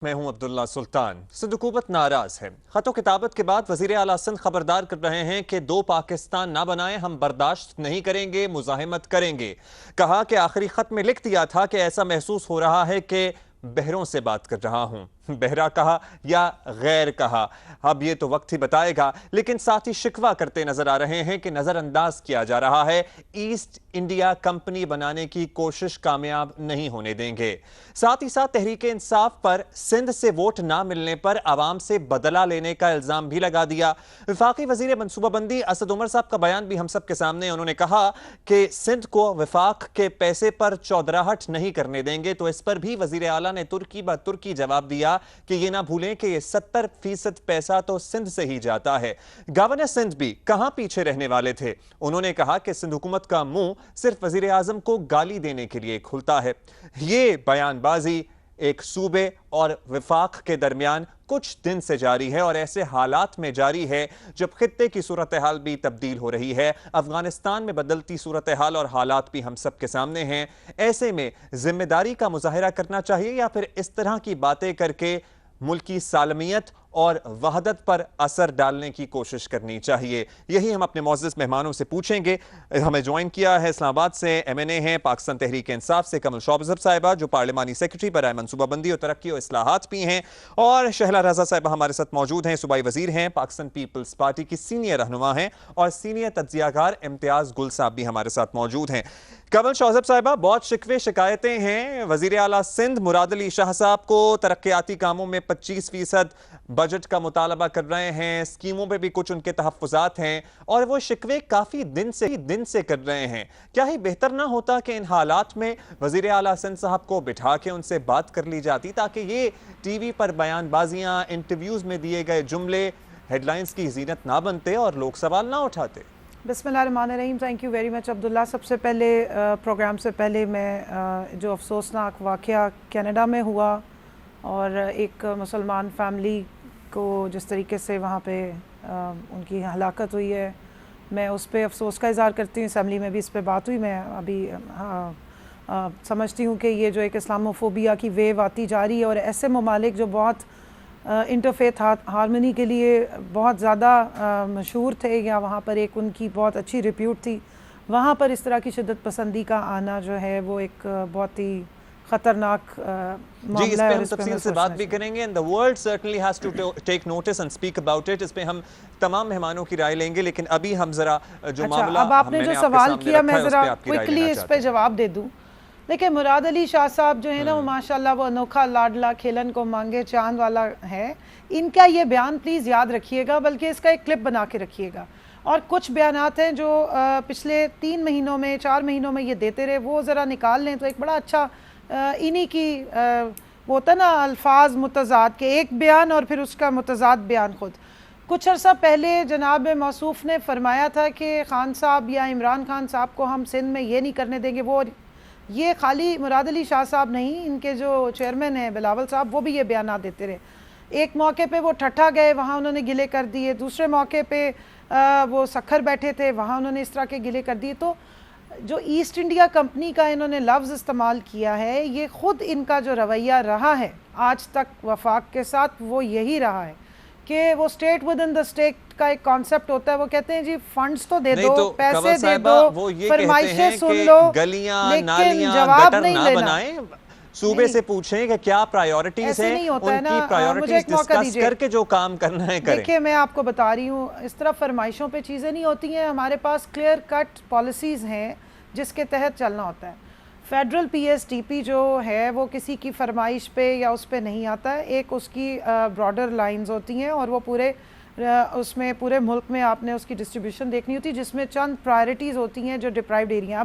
میں ہوں عبداللہ سلطان۔ سندھ حکومت ناراض ہے۔ خط و کتابت کے بعد وزیر اعلیٰ سندھ خبردار کر رہے ہیں کہ دو پاکستان نہ بنائیں، ہم برداشت نہیں کریں گے، مزاحمت کریں گے۔ کہا کہ آخری خط میں لکھ دیا تھا کہ ایسا محسوس ہو رہا ہے کہ بہروں سے بات کر رہا ہوں۔ بہرا کہا یا غیر کہا، اب یہ تو وقت ہی بتائے گا، لیکن ساتھی شکوہ کرتے نظر آ رہے ہیں کہ نظر انداز کیا جا رہا ہے، ایسٹ انڈیا کمپنی بنانے کی کوشش کامیاب نہیں ہونے دیں گے۔ ساتھ ہی ساتھ تحریک انصاف پر سندھ سے ووٹ نہ ملنے پر عوام سے بدلہ لینے کا الزام بھی لگا دیا۔ وفاقی وزیر منصوبہ بندی اسد عمر صاحب کا بیان بھی ہم سب کے سامنے، انہوں نے کہا کہ سندھ کو وفاق کے پیسے پر چودراہٹ نہیں کرنے دیں گے، تو اس پر بھی وزیر اعلیٰ نے ترکی بہ ترکی جواب دیا کہ یہ نہ بھولیں کہ یہ 70% پیسہ تو سندھ سے ہی جاتا ہے۔ گورنر سندھ بھی کہاں پیچھے رہنے والے تھے، انہوں نے کہا کہ سندھ حکومت کا منہ صرف وزیر اعظم کو گالی دینے کے لیے کھلتا ہے۔ یہ بیان بازی ایک صوبے اور وفاق کے درمیان کچھ دن سے جاری ہے، اور ایسے حالات میں جاری ہے جب خطے کی صورتحال بھی تبدیل ہو رہی ہے۔ افغانستان میں بدلتی صورتحال اور حالات بھی ہم سب کے سامنے ہیں۔ ایسے میں ذمہ داری کا مظاہرہ کرنا چاہیے یا پھر اس طرح کی باتیں کر کے ملکی سالمیت اور وحدت پر اثر ڈالنے کی کوشش کرنی چاہیے؟ یہی ہم اپنے معزز مہمانوں سے پوچھیں گے۔ ہمیں جوائن کیا ہے اسلام آباد سے ایم این اے ہیں، پاکستان تحریک انصاف سے کمل شوبزب صاحبہ جو پارلیمانی سیکرٹری برائے منصوبہ بندی اور ترقی و اصلاحات بھی ہیں، اور شہلا رضا صاحبہ ہمارے ساتھ موجود ہیں، صوبائی وزیر ہیں، پاکستان پیپلز پارٹی کی سینئر رہنما ہیں، اور سینئر تجزیہ کار امتیاز گل صاحب بھی ہمارے ساتھ موجود ہیں۔ کمل شوبزب صاحبہ، بہت شکوے شکایتیں ہیں، وزیر اعلیٰ سندھ مراد علی شاہ صاحب کو ترقیاتی کاموں میں 25% بجٹ کا مطالبہ کر رہے ہیں، اسکیموں پہ بھی کچھ ان کے تحفظات ہیں، اور وہ شکوے کافی دن سے کر رہے ہیں۔ کیا ہی بہتر نہ ہوتا کہ ان حالات میں وزیر اعلیٰ سندھ صاحب کو بٹھا کے ان سے بات کر لی جاتی، تاکہ یہ ٹی وی پر بیان بازیاں، انٹرویوز میں دیے گئے جملے ہیڈ لائنز کی زینت نہ بنتے اور لوگ سوال نہ اٹھاتے؟ بسم اللہ الرحمن الرحیم۔ تھینک یو ویری مچ عبداللہ۔ سب سے پہلے پروگرام سے پہلے میں جو افسوسناک واقعہ کینیڈا میں ہوا اور ایک مسلمان فیملی کو جس طریقے سے وہاں پہ ان کی ہلاکت ہوئی ہے، میں اس پہ افسوس کا اظہار کرتی ہوں۔ اسمبلی میں بھی اس پہ بات ہوئی۔ میں ابھی سمجھتی ہوں کہ یہ جو ایک اسلاموفوبیا کی ویو آتی جا رہی ہے، اور ایسے ممالک جو بہت انٹرفیتھ ہارمنی کے لیے بہت زیادہ مشہور تھے، یا وہاں پر ایک ان کی بہت اچھی ریپیوٹ تھی، وہاں پر اس طرح کی شدت پسندی کا آنا جو ہے وہ ایک بہت ہی خطرناک معاملہ ہے۔ جی، اس پہ ہم تفصیل سے بات بھی کریں گے۔ and the world certainly has to take notice and speak about it۔ اس پہ ہم تمام مہمانوں کی رائے لیں گے، لیکن ابھی ہم ذرا جو معاملہ اب آپ نے جو سوال کیا میں ذرا کوئکلی اس پہ جواب دے دوں۔ دیکھیں، مراد علی شاہ صاحب جو ہے نا، وہ ماشاءاللہ وہ انوکھا لاڈلا کھیلن کو مانگے چاند والا ہے۔ ان کا یہ بیان پلیز یاد رکھیے گا، بلکہ اس کا ایک کلپ بنا کے رکھیے گا، اور کچھ بیانات ہیں جو پچھلے 3 مہینوں میں 4 مہینوں میں یہ دیتے رہے، وہ ذرا نکال لیں تو ایک بڑا اچھا انہی کی وہ ہوتا نا الفاظ متضاد کے ایک بیان اور پھر اس کا متضاد بیان خود۔ کچھ عرصہ پہلے جناب موصوف نے فرمایا تھا کہ خان صاحب یا عمران خان صاحب کو ہم سندھ میں یہ نہیں کرنے دیں گے۔ وہ یہ خالی مراد علی شاہ صاحب نہیں، ان کے جو چیئرمین ہیں بلاول صاحب، وہ بھی یہ بیانات دیتے رہے۔ ایک موقع پہ وہ ٹھٹھا گئے، وہاں انہوں نے گلے کر دیے، دوسرے موقع پہ وہ سکھر بیٹھے تھے، وہاں انہوں نے اس طرح کے گلے کر دیے۔ تو جو ایسٹ انڈیا کمپنی کا انہوں نے لفظ استعمال کیا ہے، یہ خود ان کا جو رویہ رہا ہے آج تک وفاق کے ساتھ، وہ یہی رہا ہے کہ وہ state with in the state کا ایک کانسیپٹ ہوتا ہے۔ وہ کہتے ہیں جی فنڈز تو دے دو، پیسے دے دو، فرمائشیں سن لو، لیکن جواب نہیں لینا۔ صوبے سے پوچھیں کہ کیا پرائیورٹیز ہیں، ان کی پرائیورٹیز ڈسکس کر کے جو کام کرنا ہے کریں۔ دیکھیں، میں آپ کو بتا رہی ہوں، اس طرح فرمائشوں پہ چیزیں نہیں ہوتی ہیں۔ ہمارے پاس کلیئر کٹ پالیسیز ہیں جس کے تحت چلنا ہوتا ہے۔ Federal P S T P جو ہے وہ کسی کی فرمائش پہ یا اس پہ نہیں آتا ہے، ایک اس کی براڈر لائنز ہوتی ہیں، اور وہ پورے اس میں پورے ملک میں آپ نے اس کی ڈسٹریبیوشن دیکھنی ہوتی ہے، جس میں چند پرائرٹیز ہوتی ہیں جو ڈپرائیوڈ ایریا